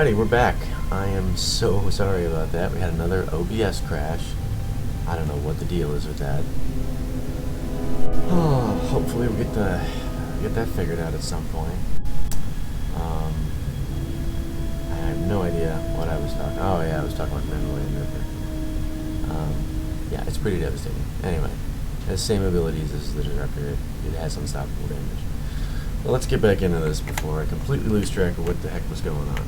Alrighty, we're back. I am so sorry about that. We had another OBS crash. I don't know what the deal is with that. Oh, hopefully we get that figured out at some point. I have no idea what I was talking. Oh yeah, I was talking about the Mandalorian River. Yeah, it's pretty devastating. Anyway, it has the same abilities as the Disruptor. It has unstoppable damage. Well, let's get back into this before I completely lose track of what the heck was going on.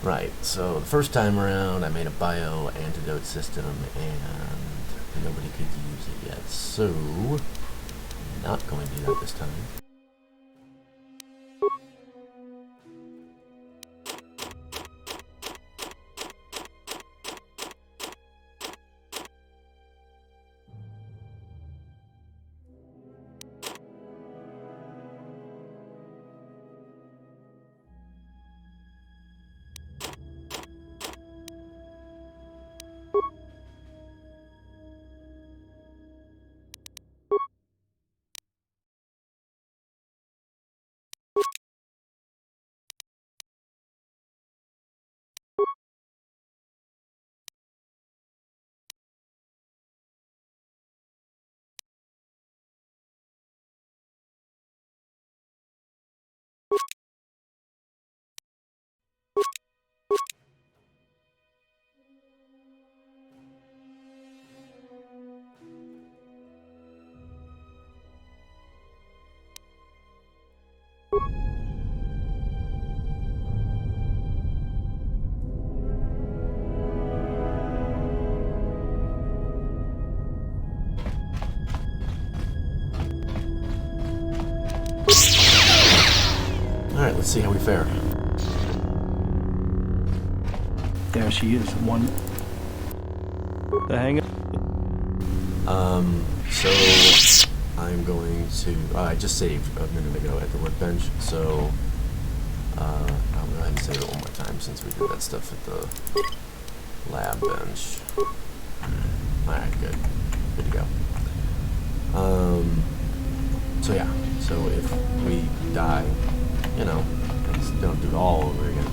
Right, so the first time around I made a bio antidote system and nobody could use it yet, so I'm not going to do that this time. Alright, let's see how we fare. There she is, one. The hang So I'm going to, I just saved a minute ago at the workbench, so I'll go ahead and save it one more time since we did that stuff at the lab bench. Alright, good. Good to go. So yeah, so if we die, you know, let's don't do it all over again.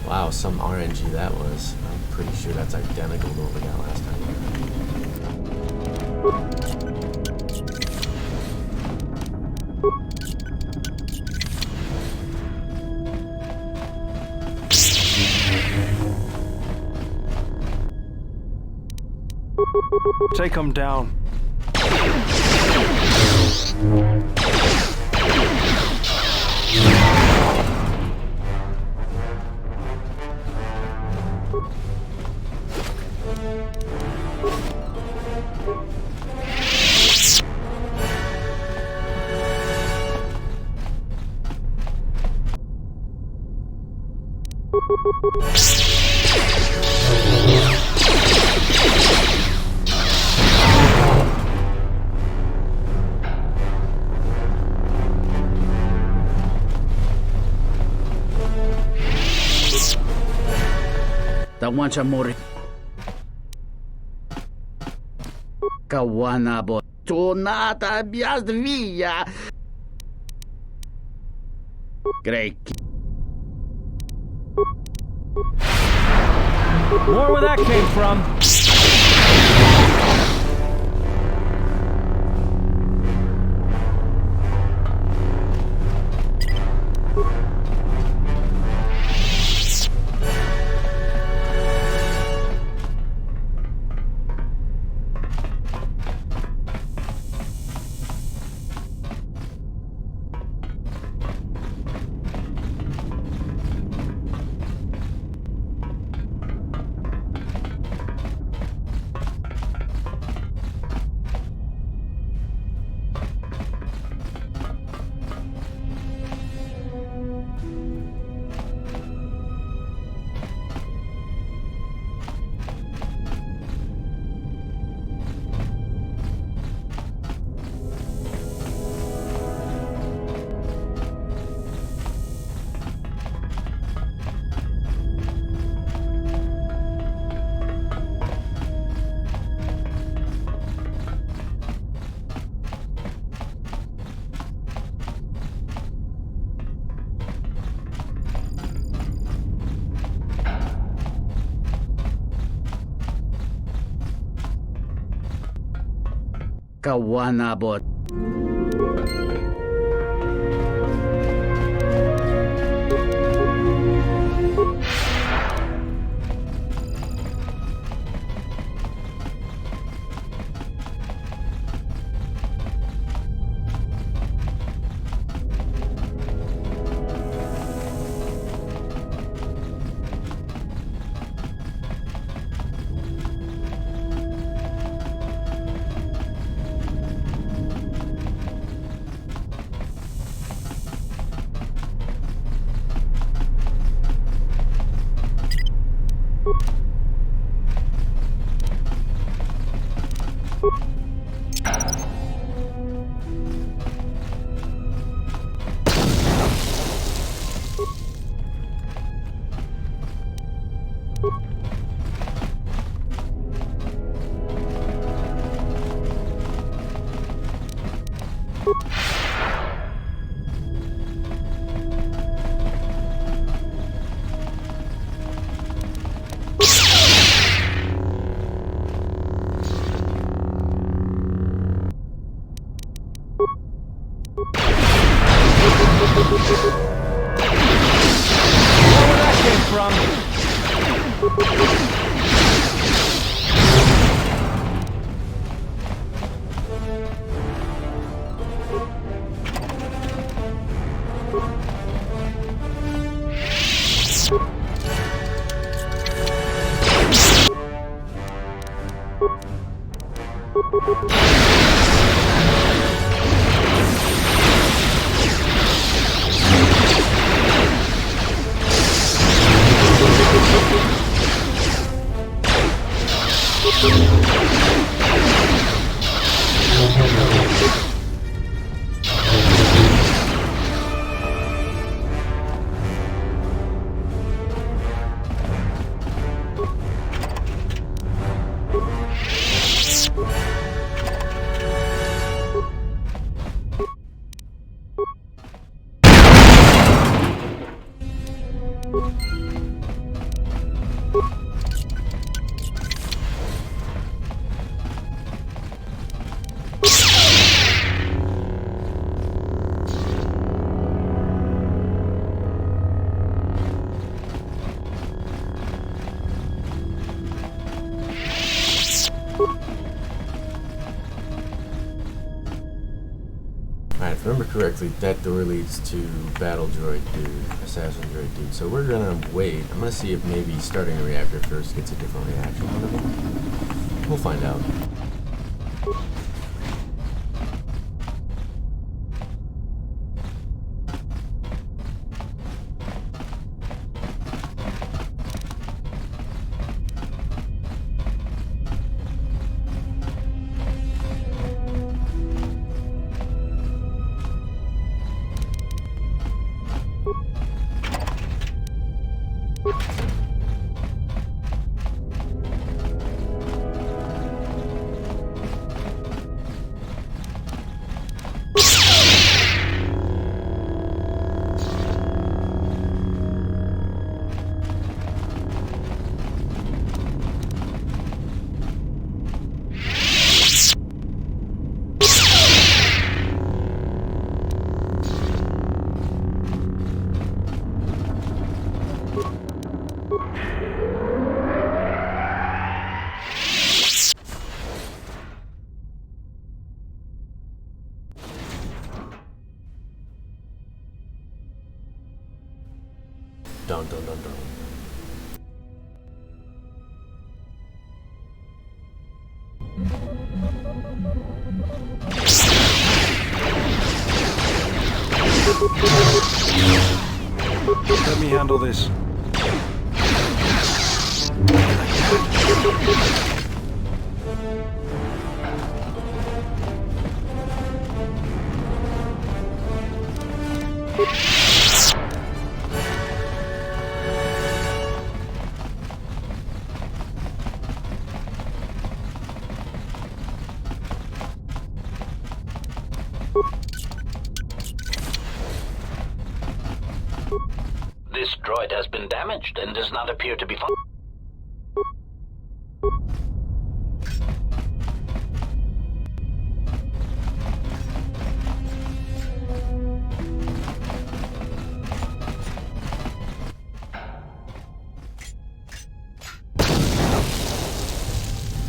Wow, some RNG that was. I'm pretty sure that's identical to what we got last time. Take him down. Tawancha Mori. Kawana boy. Fortunata abbias via. Great. More where that came from. Kawanabot. Alright, if I remember correctly, that door leads to Battle Droid Dude, Assassin Droid Dude. So we're gonna wait. I'm gonna see if maybe starting a reactor first gets a different reaction out of it. We'll find out. Dun dun dun dun. Let me handle this. This droid has been damaged and does not appear to be fun.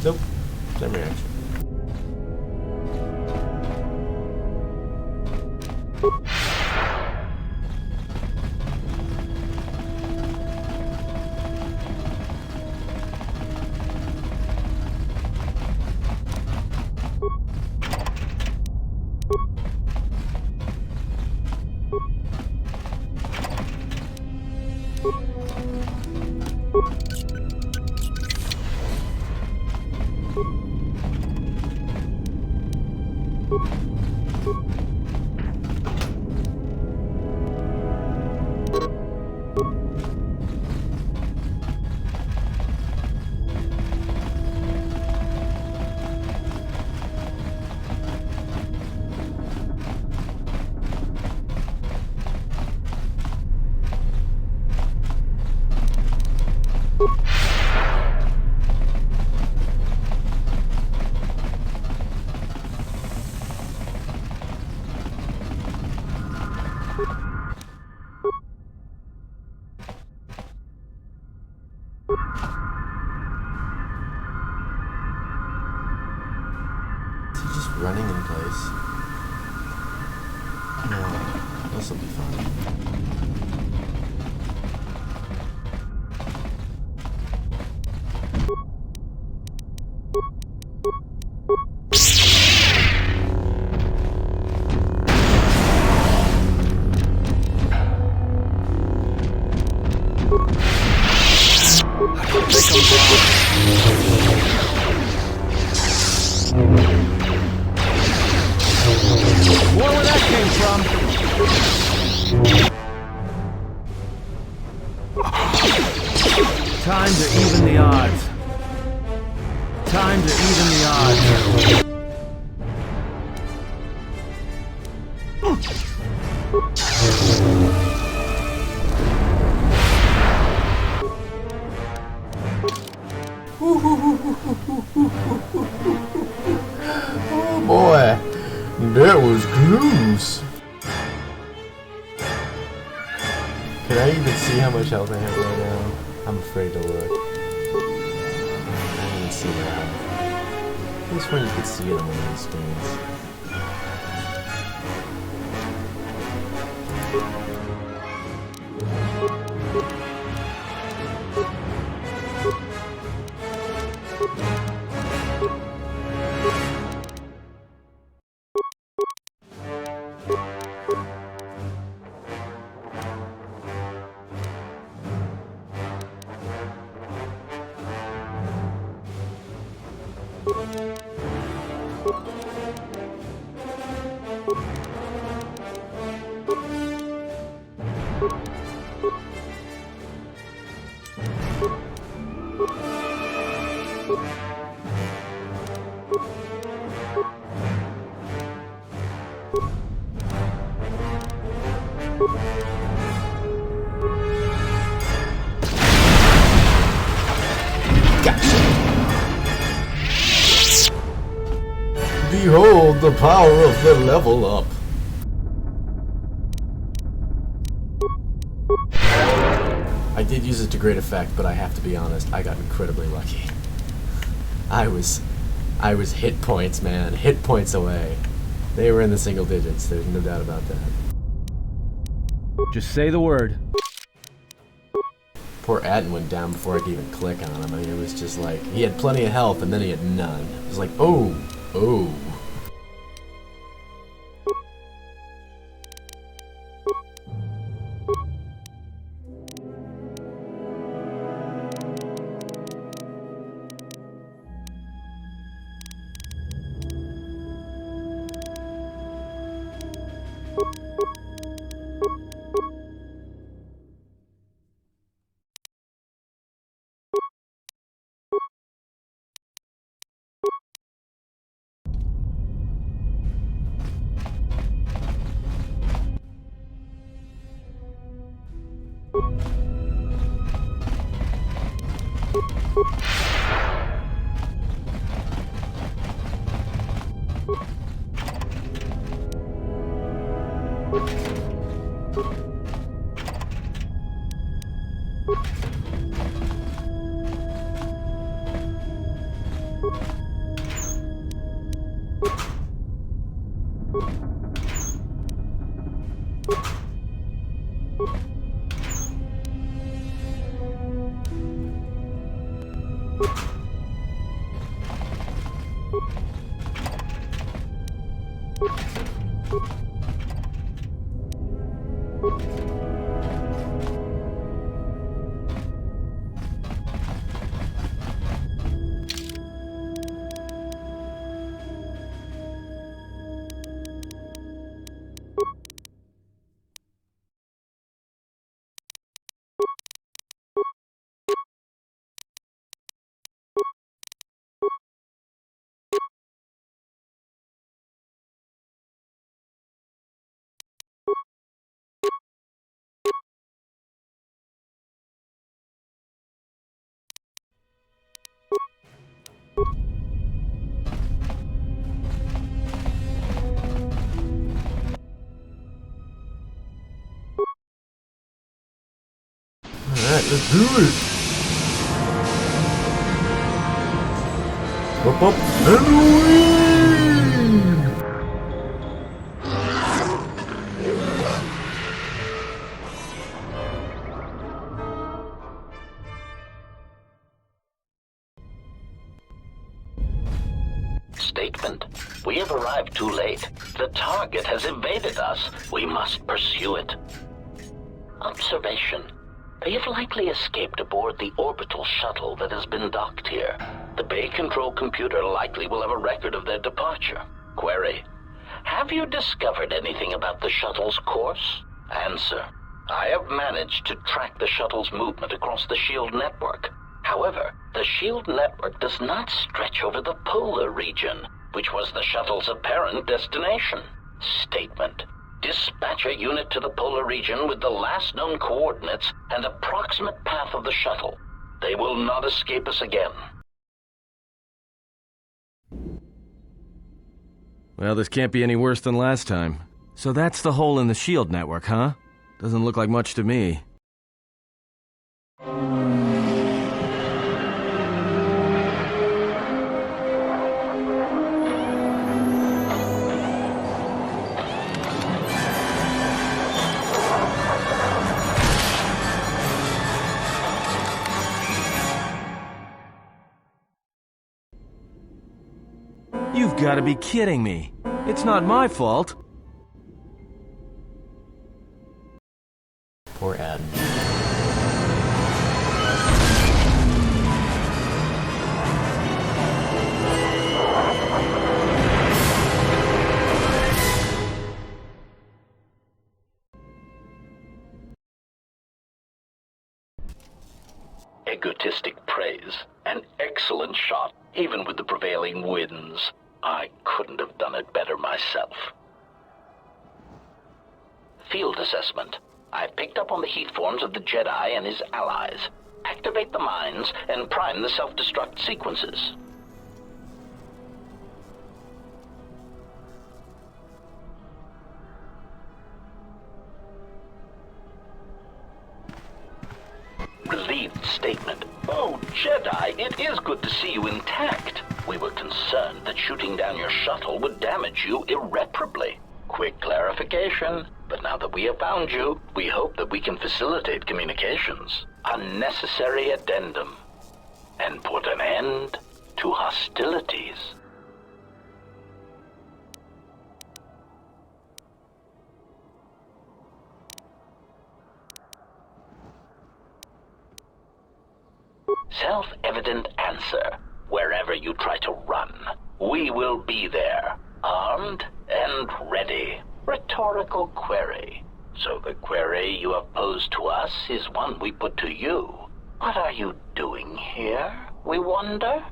Nope. Same reaction. Is he just running in place? No, this will be fun. More where that came from. Time to even the odds. Time to even the odds. Oh boy, that was close. Can I even see how much health I have right now? I'm afraid to look. I don't even see my health. This one you can see it on one of these screens. Behold the power of the level up. I did use it to great effect, but I have to be honest, I got incredibly lucky. I was hit points, man. Hit points away. They were in the single digits, there's no doubt about that. Just say the word. Poor Atten went down before I could even click on him. I mean, it was just like, he had plenty of health and then he had none. It was like, oh, oh. Alright, let's do it! Up, and away! Statement. We have arrived too late. The target has evaded us. We must pursue it. Observation. They have likely escaped aboard the orbital shuttle that has been docked here. The Bay Control computer likely will have a record of their departure. Query. Have you discovered anything about the shuttle's course? Answer. I have managed to track the shuttle's movement across the SHIELD network. However, the SHIELD network does not stretch over the polar region, which was the shuttle's apparent destination. Statement. Dispatch a unit to the polar region with the last known coordinates and approximate path of the shuttle. They will not escape us again. Well, this can't be any worse than last time. So that's the hole in the SHIELD network, huh? Doesn't look like much to me. You've got to be kidding me. It's not my fault. Poor Adam. Egotistic praise. An excellent shot, even with the prevailing winds. I couldn't have done it better myself. Field assessment. I've picked up on the heat forms of the Jedi and his allies. Activate the mines and prime the self-destruct sequences. Relieved statement. Oh, Jedi, it is good to see you intact. We were concerned that shooting down your shuttle would damage you irreparably. Quick clarification. But now that we have found you, we hope that we can facilitate communications. unnecessary addendum and put an end to hostilities. Self-evident answer. Wherever you try to run, we will be there, armed and ready. Rhetorical query. So the query you have posed to us is one we put to you. What are you doing here, we wonder?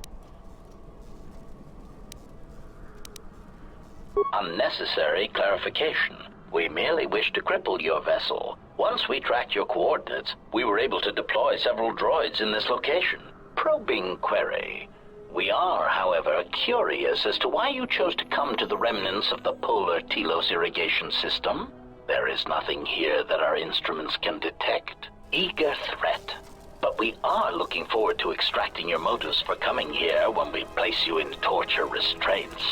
Unnecessary clarification. We merely wish to cripple your vessel. Once we tracked your coordinates, we were able to deploy several droids in this location. Probing query. We are, however, curious as to why you chose to come to the remnants of the Polar Telos irrigation system. There is nothing here that our instruments can detect. Eager threat. But we are looking forward to extracting your motives for coming here when we place you in torture restraints.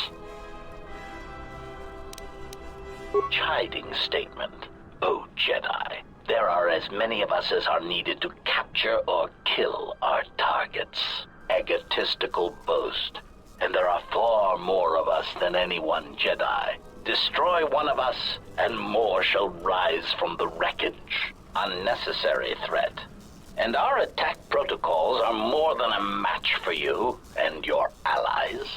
Chiding statement. Oh, Jedi, there are as many of us as are needed to capture or kill our targets. Egotistical boast. And there are far more of us than any one Jedi. Destroy one of us, and more shall rise from the wreckage. Unnecessary threat. And our attack protocols are more than a match for you and your allies.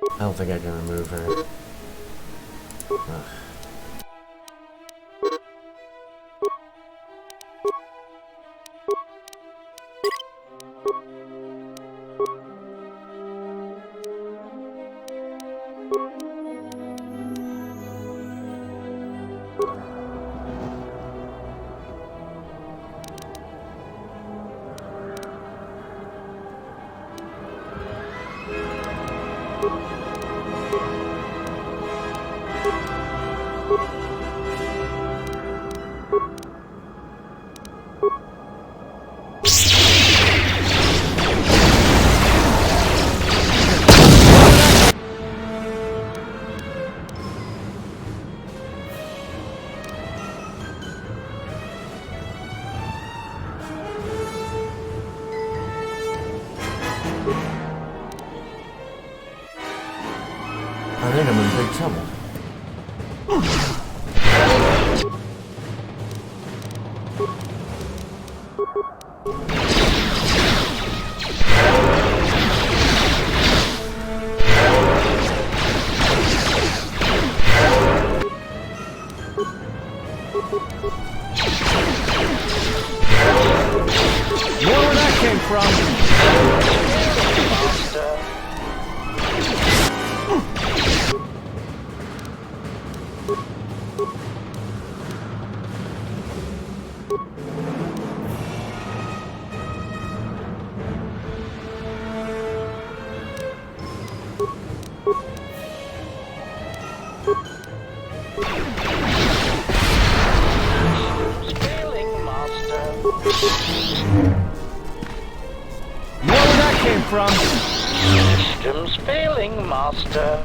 I don't think I can remove her. Ugh. I think I'm in big trouble. Where that came from? Failing, Master. Where that came from? Systems failing, Master.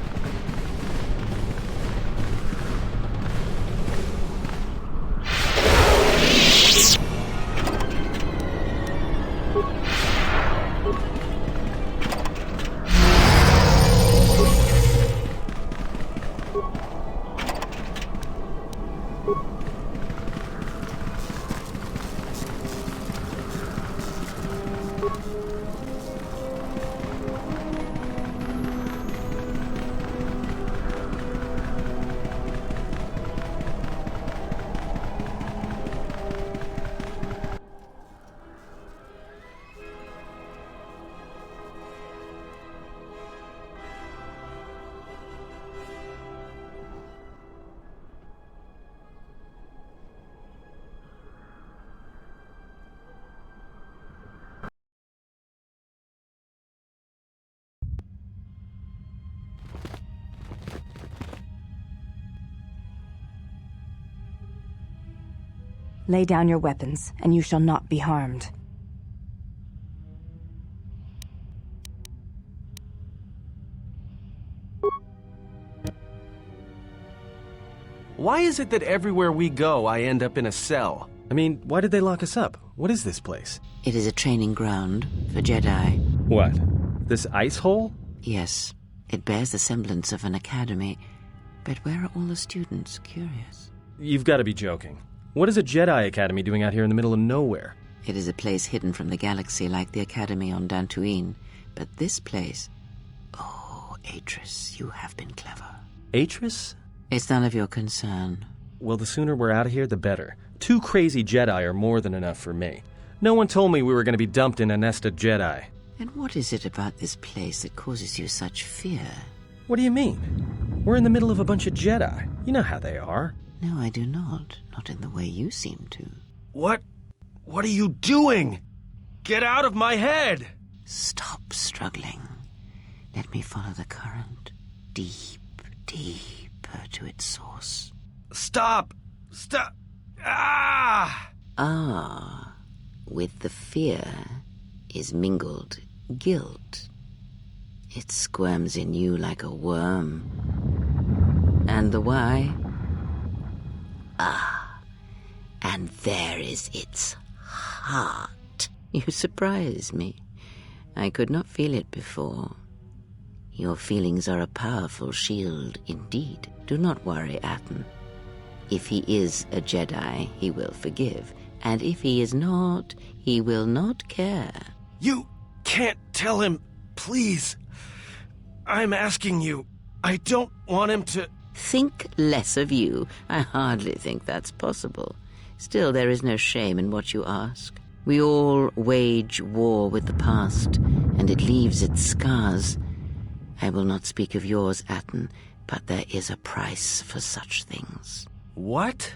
Lay down your weapons, and you shall not be harmed. Why is it that everywhere we go, I end up in a cell? I mean, why did they lock us up? What is this place? It is a training ground for Jedi. What? This ice hole? Yes, it bears the semblance of an academy. But where are all the students? Curious. You've got to be joking. What is a Jedi Academy doing out here in the middle of nowhere? It is a place hidden from the galaxy like the academy on Dantooine. But this place... Oh, Atris, you have been clever. Atris? It's none of your concern. Well, the sooner we're out of here, the better. 2 crazy Jedi are more than enough for me. No one told me we were going to be dumped in a nest of Jedi. And what is it about this place that causes you such fear? What do you mean? We're in the middle of a bunch of Jedi. You know how they are. No, I do not. Not in the way you seem to. What are you doing? Get out of my head! Stop struggling. Let me follow the current. Deep, deeper to its source. Stop! Stop! Ah! Ah, with the fear is mingled guilt. It squirms in you like a worm. And the why? Ah, and there is its heart. You surprise me. I could not feel it before. Your feelings are a powerful shield indeed. Do not worry, Atton. If he is a Jedi, he will forgive. And if he is not, he will not care. You can't tell him, please. I'm asking you. I don't want him to... Think less of you. I hardly think that's possible. Still, there is no shame in what you ask. We all wage war with the past, and it leaves its scars. I will not speak of yours, Atton, but there is a price for such things. What?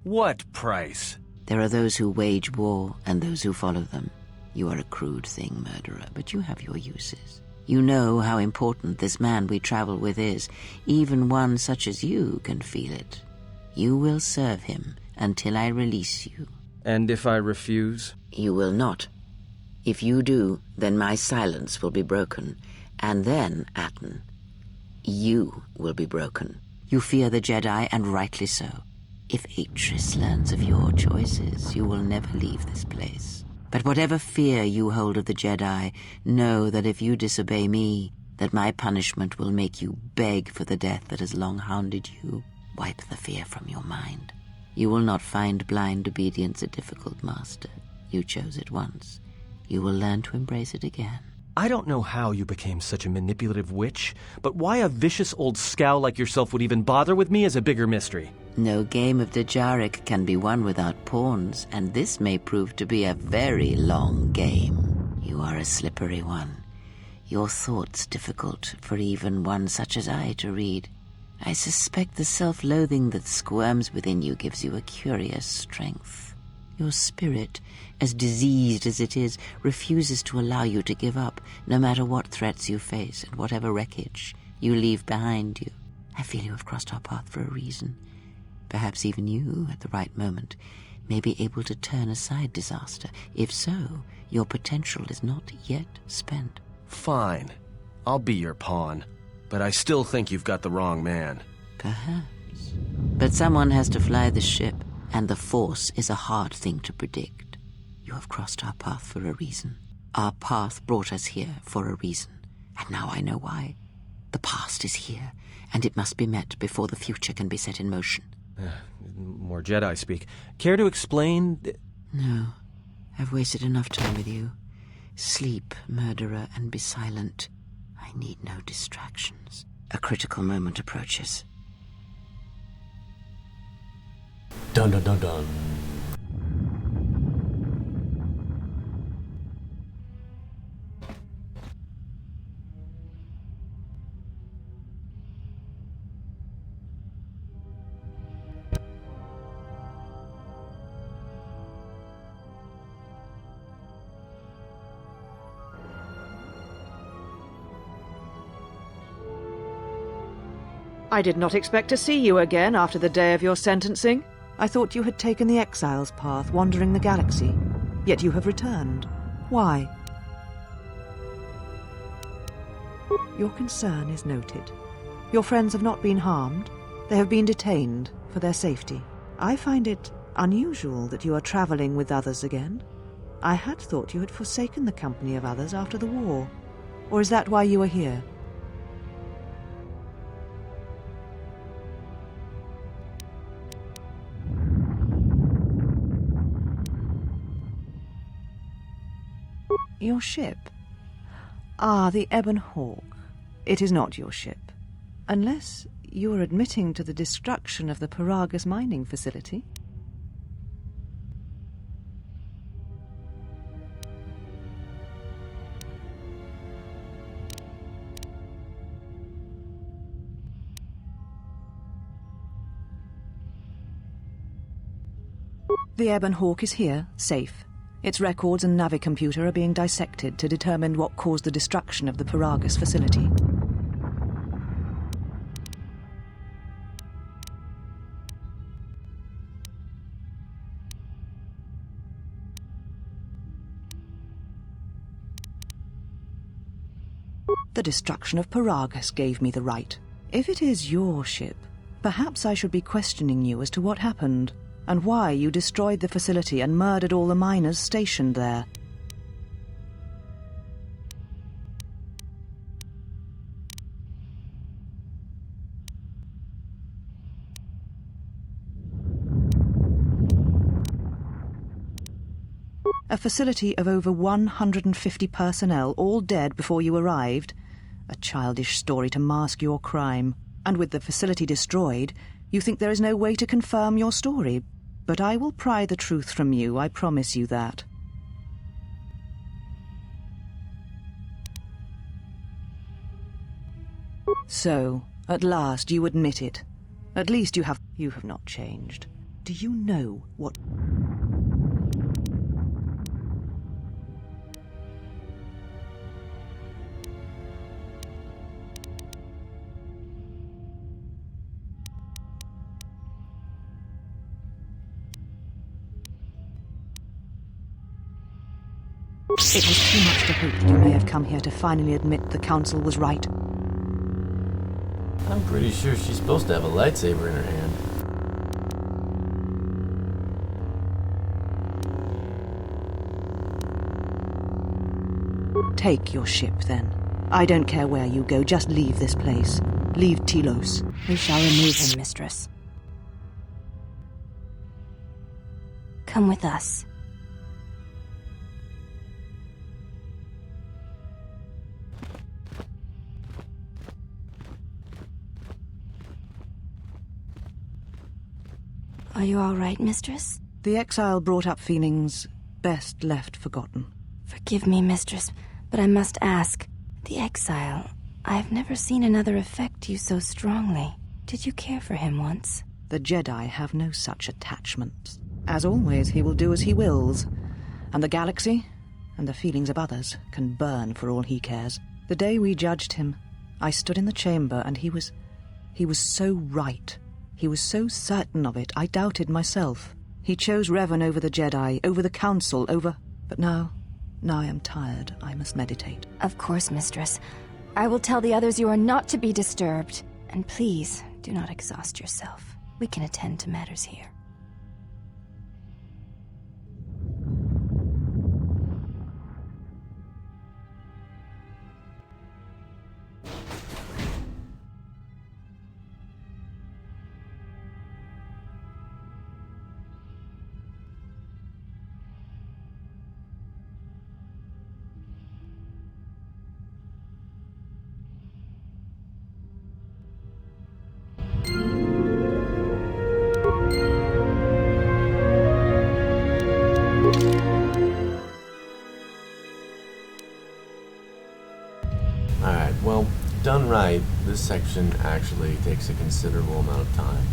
What price? There are those who wage war and those who follow them. You are a crude thing, murderer, but you have your uses. You know how important this man we travel with is. Even one such as you can feel it. You will serve him until I release you. And if I refuse? You will not. If you do, then my silence will be broken. And then, Atton, you will be broken. You fear the Jedi, and rightly so. If Atris learns of your choices, you will never leave this place. But whatever fear you hold of the Jedi, know that if you disobey me, that my punishment will make you beg for the death that has long hounded you. Wipe the fear from your mind. You will not find blind obedience a difficult master. You chose it once. You will learn to embrace it again. I don't know how you became such a manipulative witch, but why a vicious old scowl like yourself would even bother with me is a bigger mystery. No game of Dejaric can be won without pawns, and this may prove to be a very long game. You are a slippery one. Your thoughts difficult for even one such as I to read. I suspect the self-loathing that squirms within you gives you a curious strength. Your spirit, as diseased as it is, refuses to allow you to give up, no matter what threats you face and whatever wreckage you leave behind you. I feel you have crossed our path for a reason. Perhaps even you, at the right moment, may be able to turn aside disaster. If so, your potential is not yet spent. Fine. I'll be your pawn. But I still think you've got the wrong man. Perhaps. But someone has to fly the ship, and the Force is a hard thing to predict. You have crossed our path for a reason. Our path brought us here for a reason. And now I know why. The past is here, and it must be met before the future can be set in motion. More Jedi speak. Care to explain? No. I've wasted enough time with you. Sleep, murderer, and be silent. I need no distractions. A critical moment approaches. Dun dun dun dun. I did not expect to see you again after the day of your sentencing. I thought you had taken the Exile's path, wandering the galaxy. Yet you have returned. Why? Your concern is noted. Your friends have not been harmed. They have been detained for their safety. I find it unusual that you are traveling with others again. I had thought you had forsaken the company of others after the war. Or is that why you are here? Your ship? Ah, the Ebon Hawk. It is not your ship. Unless you are admitting to the destruction of the Paragus mining facility. The Ebon Hawk is here, safe. Its records and Navicomputer are being dissected to determine what caused the destruction of the Paragus facility. The destruction of Paragus gave me the right. If it is your ship, perhaps I should be questioning you as to what happened, and why you destroyed the facility and murdered all the miners stationed there. A facility of over 150 personnel, all dead before you arrived. A childish story to mask your crime. And with the facility destroyed, you think there is no way to confirm your story. But I will pry the truth from you, I promise you that. So, at last you admit it. At least you have not changed. Do you know what... It was too much to hope that you may have come here to finally admit the Council was right. I'm pretty sure she's supposed to have a lightsaber in her hand. Take your ship, then. I don't care where you go, just leave this place. Leave Telos. We shall remove him, Mistress. Come with us. Are you all right, Mistress? The exile brought up feelings best left forgotten. Forgive me, Mistress, but I must ask. The exile, I have never seen another affect you so strongly. Did you care for him once? The Jedi have no such attachments. As always, he will do as he wills. And the galaxy, and the feelings of others, can burn for all he cares. The day we judged him, I stood in the chamber and he was so right. He was so certain of it, I doubted myself. He chose Revan over the Jedi, over the Council, over... But now I am tired. I must meditate. Of course, Mistress. I will tell the others you are not to be disturbed. And please, do not exhaust yourself. We can attend to matters here. Alright, well, done right, this section actually takes a considerable amount of time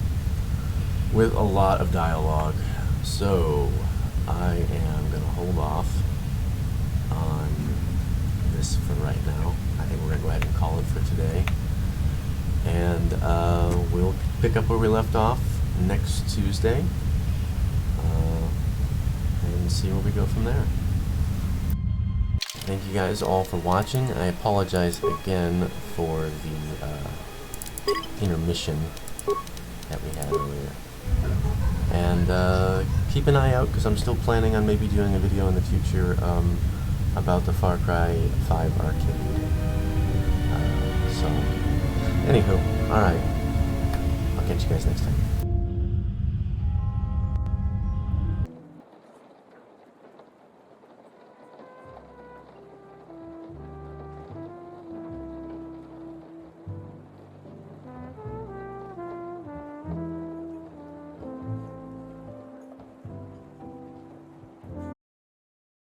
with a lot of dialogue. So, I am going to hold off on this for right now. I think we're going to go ahead and call it for today. And we'll pick up where we left off next Tuesday. see where we go from there. Thank you guys all for watching. I apologize again for the intermission that we had earlier. And keep an eye out, because I'm still planning on maybe doing a video in the future about the Far Cry 5 arcade. So, anywho, alright. I'll catch you guys next time.